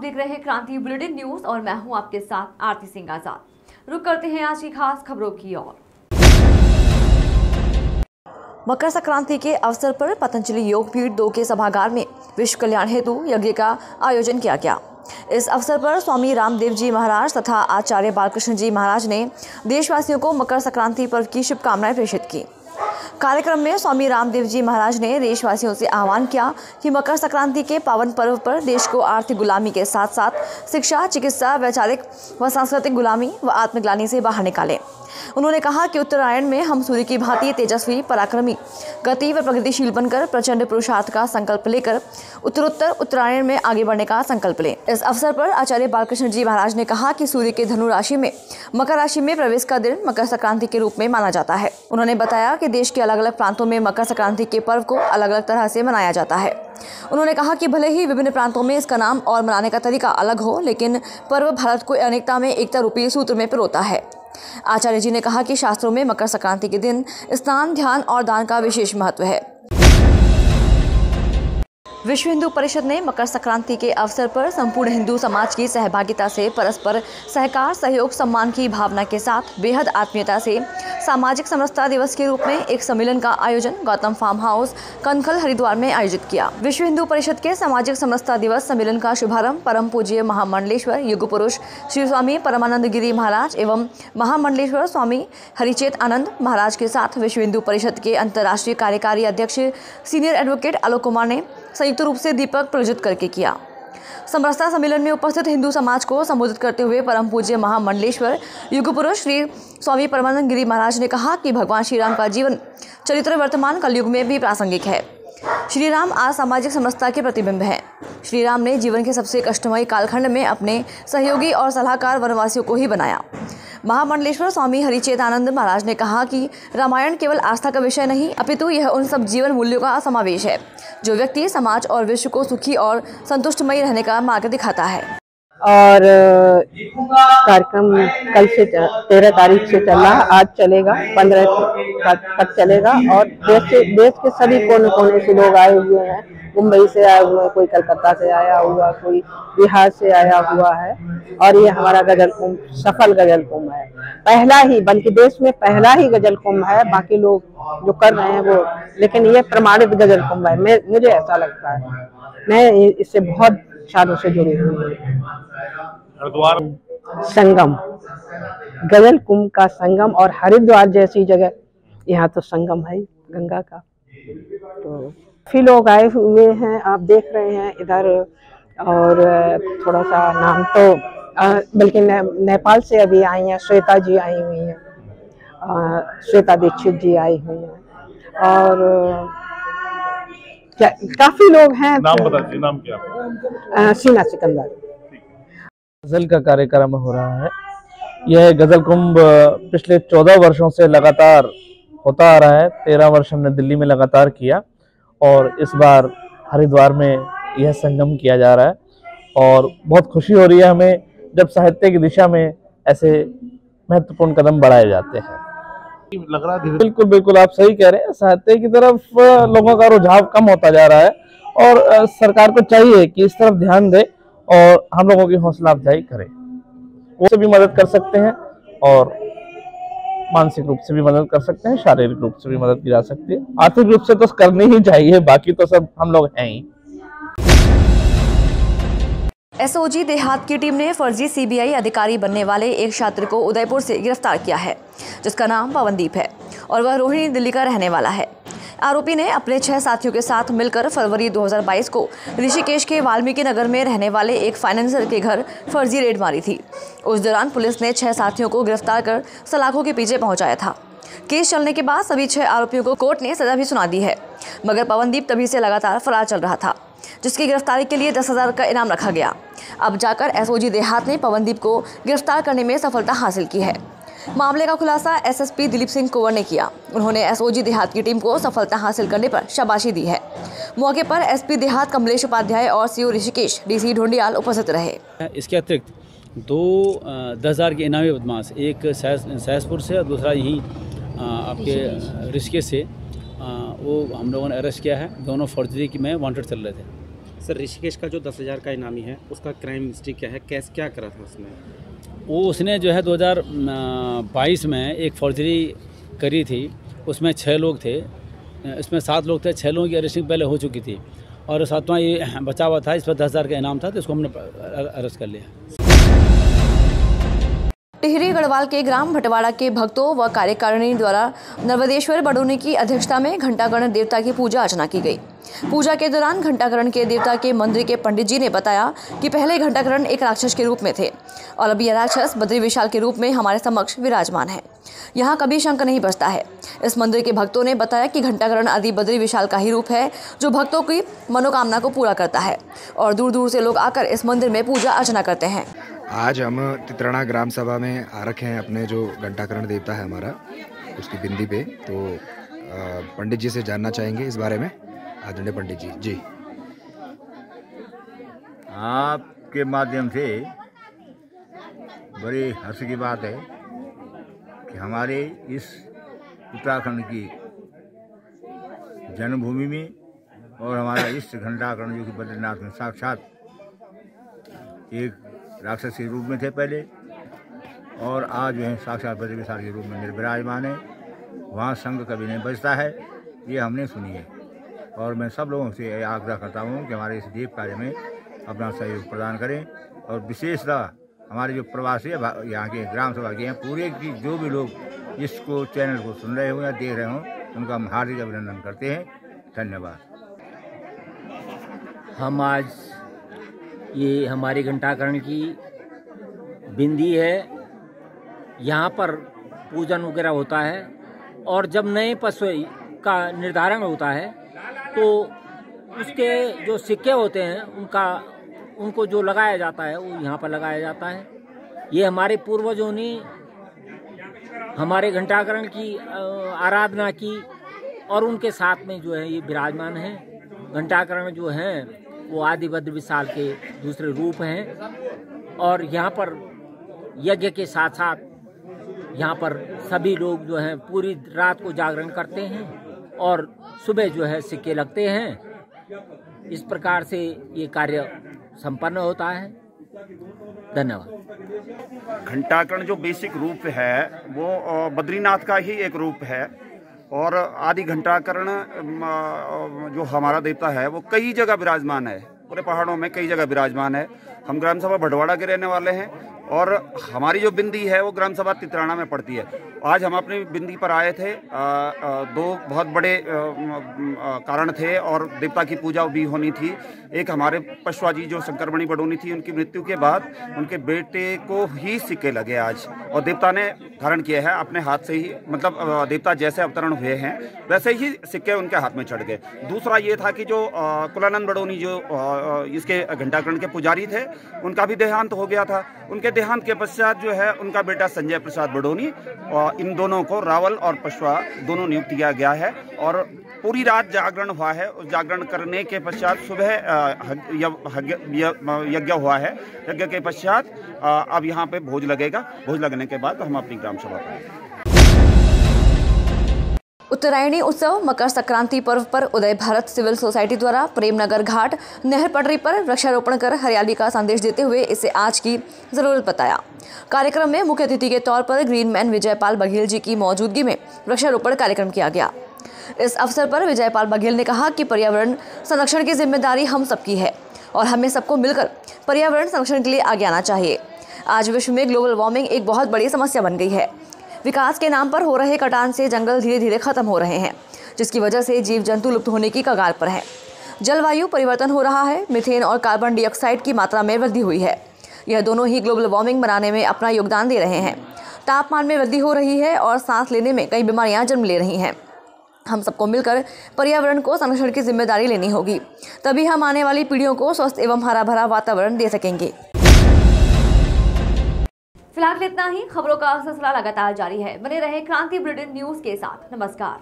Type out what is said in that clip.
देख रहे हैं क्रांति बुलेटिन न्यूज और मैं हूं आपके साथ आरती सिंह आजाद। रुक करते हैं आज की खास खबरों की ओर। मकर संक्रांति के अवसर पर पतंजलि योगपीठ 2 के सभागार में विश्व कल्याण हेतु यज्ञ का आयोजन किया गया। इस अवसर पर स्वामी रामदेव जी महाराज तथा आचार्य बालकृष्ण जी महाराज ने देशवासियों को मकर संक्रांति पर्व की शुभकामनाएं प्रेषित की। कार्यक्रम में स्वामी रामदेव जी महाराज ने देशवासियों से आह्वान किया कि मकर संक्रांति के पावन पर्व पर देश को आर्थिक गुलामी के साथ साथ शिक्षा, चिकित्सा, वैचारिक व सांस्कृतिक गुलामी व आत्मग्लानि से बाहर निकालें। उन्होंने कहा कि उत्तरायण में हम सूर्य की भांति तेजस्वी, पराक्रमी, गति व प्रगतिशील बनकर प्रचंड पुरुषार्थ का संकल्प लेकर उत्तरोत्तर उत्तरायण में आगे बढ़ने का संकल्प लें। इस अवसर पर आचार्य बालकृष्ण जी महाराज ने कहा कि सूर्य के धनु राशि में मकर राशि में प्रवेश का दिन मकर संक्रांति के रूप में माना जाता है। उन्होंने बताया कि देश के अलग अलग प्रांतों में मकर संक्रांति के पर्व को अलग अलग तरह से मनाया जाता है। उन्होंने कहा कि भले ही विभिन्न प्रांतों में इसका नाम और मनाने का तरीका अलग हो, लेकिन पर्व भारत को अनेकता में एकता रूपी सूत्र में पिरोता है। आचार्य जी ने कहा कि शास्त्रों में मकर संक्रांति के दिन स्नान, ध्यान और दान का विशेष महत्व है। विश्व हिंदू परिषद ने मकर संक्रांति के अवसर पर संपूर्ण हिंदू समाज की सहभागिता से परस्पर सहकार, सहयोग, सम्मान की भावना के साथ बेहद आत्मीयता से सामाजिक समरसता दिवस के रूप में एक सम्मेलन का आयोजन गौतम फार्म हाउस, कनखल, हरिद्वार में आयोजित किया। विश्व हिंदू परिषद के सामाजिक समरसता दिवस सम्मेलन का शुभारंभ परम पूज्य महामंडलेश्वर युग पुरुष श्री स्वामी परमानंद गिरी महाराज एवं महामंडलेश्वर स्वामी हरिचेत आनंद महाराज के साथ विश्व हिंदू परिषद के अंतर्राष्ट्रीय कार्यकारी अध्यक्ष सीनियर एडवोकेट आलोक कुमार ने संयुक्त रूप से दीपक प्रज्वलित करके किया। समरसता सम्मेलन में उपस्थित हिंदू समाज को संबोधित करते हुए परम पूज्य महामंडलेश्वर युग पुरुष श्री स्वामी परमानंद गिरी महाराज ने कहा कि भगवान श्री राम का जीवन चरित्र वर्तमान कलयुग में भी प्रासंगिक है। श्री राम आज सामाजिक समरसता के प्रतिबिंब हैं। श्री राम ने जीवन के सबसे कष्टमय कालखंड में अपने सहयोगी और सलाहकार वनवासियों को ही बनाया। महामंडलेश्वर स्वामी हरिचेत आनंद महाराज ने कहा कि रामायण केवल आस्था का विषय नहीं, अपितु यह उन सब जीवन मूल्यों का समावेश है जो व्यक्ति, समाज और विश्व को सुखी और संतुष्टमय रहने का मार्ग दिखाता है। और कार्यक्रम कल से 13 तारीख से चल रहा, आज चलेगा, 15 तक चलेगा और देश के सभी कोने कोने से लोग आए हुए हैं। मुंबई से आए हुए हैं, कोई कलकत्ता से आया हुआ, कोई बिहार से आया हुआ है। और ये हमारा गजल कुंभ सफल गजल कुंभ है, पहला ही, बल्कि देश में पहला ही गजल कुंभ है। बाकी लोग जो कर रहे हैं वो, लेकिन ये प्रमाणित गजल कुंभ है। मुझे ऐसा लगता है, मैं इससे बहुत सालों से जुड़ी हुई हूँ। संगम, गजल कुंभ का संगम, और हरिद्वार जैसी जगह, यहाँ तो संगम है गंगा का। तो काफी लोग आए हुए हैं, आप देख रहे हैं इधर। और थोड़ा सा नाम तो बल्कि नेपाल से अभी आई हैं, श्वेता जी आई हुई हैं, श्वेता दीक्षित जी आई हुई हैं, और काफी लोग हैं। नाम बताइए, नाम क्या? सीना सिकंदर। गजल का कार्यक्रम हो रहा है। यह गजल कुंभ पिछले 14 वर्षों से लगातार होता आ रहा है। 13 वर्ष हमने दिल्ली में लगातार किया और इस बार हरिद्वार में यह संगम किया जा रहा है। और बहुत खुशी हो रही है हमें जब साहित्य की दिशा में ऐसे महत्वपूर्ण कदम बढ़ाए जाते हैं। लग रहा है बिल्कुल बिल्कुल, आप सही कह रहे हैं। साहित्य की तरफ लोगों का रुझाव कम होता जा रहा है और सरकार को चाहिए कि इस तरफ ध्यान दे और हम लोगों की हौसला अफजाई करे। वो से भी मदद कर सकते हैं और मानसिक रूप से भी मदद कर सकते हैं, शारीरिक रूप से भी मदद की जा सकती है। आर्थिक रूप से तो करनी ही चाहिए, बाकी तो सब हम लोग हैं ही। एसओजी देहात की टीम ने फर्जी सीबीआई अधिकारी बनने वाले एक छात्र को उदयपुर से गिरफ्तार किया है, जिसका नाम पवनदीप है और वह रोहिणी, दिल्ली का रहने वाला है। आरोपी ने अपने 6 साथियों के साथ मिलकर फरवरी 2022 को ऋषिकेश के वाल्मीकि नगर में रहने वाले एक फाइनेंसर के घर फर्जी रेड मारी थी। उस दौरान पुलिस ने 6 साथियों को गिरफ्तार कर सलाखों के पीछे पहुंचाया था। केस चलने के बाद सभी 6 आरोपियों को कोर्ट ने सजा भी सुना दी है, मगर पवनदीप तभी से लगातार फरार चल रहा था, जिसकी गिरफ्तारी के लिए 10,000 का इनाम रखा गया। अब जाकर एसओजी देहात ने पवनदीप को गिरफ्तार करने में सफलता हासिल की है। मामले का खुलासा एसएसपी दिलीप सिंह कुंवर ने किया। उन्होंने एसओजी देहात की टीम को सफलता हासिल करने पर शाबाशी दी है। मौके पर एसपी देहात कमलेश उपाध्याय और सीओ ऋषिकेश डीसी ढोंडियाल उपस्थित रहे। इसके अतिरिक्त 2 10,000 के इनामी बदमाश, एक सहसपुर से और दूसरा यहीं आपके ऋषिकेश से, वो हम लोगों ने अरेस्ट किया है। दोनों फौजदारी में वांटेड चल रहे थे। सर ऋषिकेश का जो 10,000 का इनामी है उसका क्राइम हिस्ट्री क्या है, कैसे क्या करा था उसने? वो उसने जो है 2022 में एक फॉर्जरी करी थी, उसमें 6 लोग थे, इसमें 7 लोग थे, 6 लोगों की अरेस्टिंग पहले हो चुकी थी और 7वां ये बचा हुआ था, इस पर 10,000 का इनाम था तो इसको हमने अरेस्ट कर लिया। टिहरी गढ़वाल के ग्राम भटवाड़ा के भक्तों व कार्यकारिणी द्वारा नर्मदेश्वर बडोनी की अध्यक्षता में घंटाकर्ण देवता की पूजा अर्चना की गई। पूजा के दौरान घंटाकर्ण के देवता के मंदिर के पंडित जी ने बताया कि पहले घंटाकर्ण एक राक्षस के रूप में थे और अब यह राक्षस बद्री विशाल के रूप में हमारे समक्ष विराजमान है। यहाँ कभी शंख नहीं बजता है। इस मंदिर के भक्तों ने बताया कि घंटाकर्ण आदि बद्री विशाल का ही रूप है जो भक्तों की मनोकामना को पूरा करता है और दूर दूर से लोग आकर इस मंदिर में पूजा अर्चना करते हैं। आज हम तितराना ग्राम सभा में आ रखे हैं अपने जो घंटाकर्ण देवता है हमारा, उसकी बिंदी पे, तो पंडित जी से जानना चाहेंगे इस बारे में। आदरणीय पंडित जी। जी, आपके माध्यम से बड़ी हर्ष की बात है कि हमारे इस उत्तराखंड की जन्मभूमि में और हमारा इस घंटाकर्ण जो कि बद्रीनाथ में साक्षात एक राक्षस के रूप में थे पहले और आज जो है साक्षात बद्री विशाल के रूप में विराजमान है। वहाँ शंख कभी नहीं बजता है, ये हमने सुनी है और मैं सब लोगों से आग्रह करता हूँ कि हमारे इस देव कार्य में अपना सहयोग प्रदान करें और विशेषतः हमारे जो प्रवासी यहाँ के ग्राम सभा के हैं पूरे की जो भी लोग इसको चैनल को सुन रहे हो या देख रहे हो उनका हम हार्दिक अभिनंदन करते हैं। धन्यवाद। हम आज ये हमारे घंटाकर्ण की बिंदी है, यहाँ पर पूजन वगैरह होता है और जब नए पशु का निर्धारण होता है तो उसके जो सिक्के होते हैं उनको जो लगाया जाता है वो यहाँ पर लगाया जाता है। ये हमारे पूर्वजों ने हमारे घंटाकर्ण की आराधना की और उनके साथ में जो है ये विराजमान है। घंटाकर्ण जो हैं वो आदि बद्री विशाल के दूसरे रूप हैं और यहाँ पर यज्ञ के साथ साथ यहाँ पर सभी लोग जो हैं पूरी रात को जागरण करते हैं और सुबह जो है सिक्के लगते हैं। इस प्रकार से ये कार्य संपन्न होता है। धन्यवाद। घंटाकर्ण जो बेसिक रूप है वो बद्रीनाथ का ही एक रूप है और आदि घंटाकर्ण जो हमारा देवता है वो कई जगह विराजमान है, पूरे पहाड़ों में कई जगह विराजमान है। हम ग्राम सभा भटवाड़ा के रहने वाले हैं और हमारी जो बिंदी है वो ग्राम सभा तितराना में पड़ती है। आज हम अपनी बिंदी पर आए थे, दो बहुत बड़े कारण थे और देवता की पूजा भी होनी थी। एक हमारे पशवा जी जो शंकरमणि बडोनी थी, उनकी मृत्यु के बाद उनके बेटे को ही सिक्के लगे आज और देवता ने धारण किया है अपने हाथ से ही, मतलब देवता जैसे अवतरण हुए हैं वैसे ही सिक्के उनके हाथ में चढ़ गए। दूसरा ये था कि जो कुलानंद बडोनी जो इसके घंटाकर्ण के पुजारी थे उनका भी देहांत हो गया था। उनके देहांत के पश्चात जो है उनका बेटा संजय प्रसाद बडोनी और इन दोनों को रावल और पशवा दोनों नियुक्त किया गया है और पूरी रात जागरण हुआ है। उस जागरण करने के पश्चात सुबह यज्ञ हुआ है। यज्ञ के पश्चात अब यहाँ पे भोज लगेगा। भोज लगने के बाद हम अपनी ग्राम सभा करेंगे। उत्तरायणी उत्सव मकर संक्रांति पर्व पर उदय भारत सिविल सोसाइटी द्वारा प्रेमनगर घाट नहर पटरी पर वृक्षारोपण कर हरियाली का संदेश देते हुए इसे आज की जरूरत बताया। कार्यक्रम में मुख्य अतिथि के तौर पर ग्रीनमैन विजयपाल बघेल जी की मौजूदगी में वृक्षारोपण कार्यक्रम किया गया। इस अवसर पर विजयपाल बघेल ने कहा कि पर्यावरण संरक्षण की जिम्मेदारी हम सबकी है और हमें सबको मिलकर पर्यावरण संरक्षण के लिए आगे आना चाहिए। आज विश्व में ग्लोबल वार्मिंग एक बहुत बड़ी समस्या बन गई है। विकास के नाम पर हो रहे कटान से जंगल धीरे धीरे खत्म हो रहे हैं, जिसकी वजह से जीव जंतु लुप्त होने की कगार पर हैं। जलवायु परिवर्तन हो रहा है, मीथेन और कार्बन डाइऑक्साइड की मात्रा में वृद्धि हुई है। यह दोनों ही ग्लोबल वार्मिंग बनाने में अपना योगदान दे रहे हैं। तापमान में वृद्धि हो रही है और सांस लेने में कई बीमारियां जन्म ले रही हैं। हम सबको मिलकर पर्यावरण को संरक्षण की जिम्मेदारी लेनी होगी, तभी हम आने वाली पीढ़ियों को स्वस्थ एवं हरा भरा वातावरण दे सकेंगे। फिलहाल इतना ही। खबरों का सिलसिला लगातार जारी है। बने रहे क्रांति बुलेटिन न्यूज के साथ। नमस्कार।